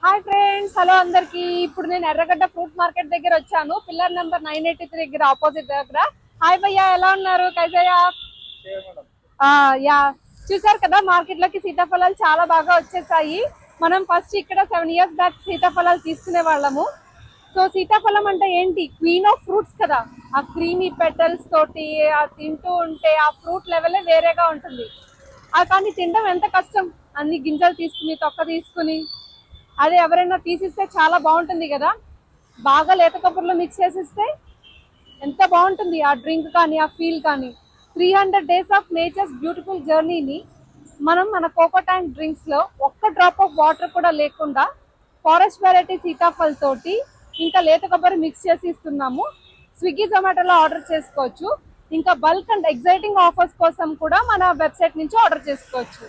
Hi friends, hello అందరికి. ఇప్పుడు నేను ఎర్రగడ్డ ఫ్రూట్ మార్కెట్ దగ్గర వచ్చాను. పిల్లర్ నెంబర్ 983 దగ్గర ఆపోజిట్ దగ్గర. హాయ్ భయ్యా, ఎలా ఉన్నారు? కైజయ్యా యా చూసారు కదా, మార్కెట్ లోకి సీతాఫలాలు చాలా బాగా వచ్చేసాయి. మనం ఫస్ట్ ఇక్కడ 7 years బ్యాక్ సీతాఫలాలు తీసుకునే వాళ్ళము. సో సీతాఫలం అంటే ఏంటి? క్వీన్ ఆఫ్ ఫ్రూట్స్ కదా. ఆ క్రీమీ పెటల్స్ తోటి ఆ తింటూ ఉంటే ఆ ఫ్రూట్ లెవెలే వేరేగా ఉంటుంది. కానీ తినడం ఎంత కష్టం. అన్ని గింజలు తీసుకుని తొక్క తీసుకుని అదే ఎవరైనా తీసిస్తే చాలా బాగుంటుంది కదా. బాగా లేత కొబ్బరిలో మిక్స్ చేసిస్తే ఎంత బాగుంటుంది ఆ డ్రింక్ కానీ ఆ ఫీల్ కానీ. 300 days ఆఫ్ నేచర్స్ బ్యూటిఫుల్ జర్నీని మనం మన కోకో ట్యాంక్ డ్రింక్స్ లో ఒక్క డ్రాప్ ఆఫ్ వాటర్ కూడా లేకుండా ఫారెస్ట్ వెరైటీ సీతాఫల్ తోటి ఇంకా లేత కొబ్బరి మిక్స్ చేసి ఇస్తున్నాము. స్విగ్గీ జొమాటోలో ఆర్డర్ చేసుకోవచ్చు. ఇంకా బల్క్ అండ్ ఎగ్జైటింగ్ ఆఫర్స్ కోసం కూడా మన వెబ్సైట్ నుంచి ఆర్డర్ చేసుకోవచ్చు.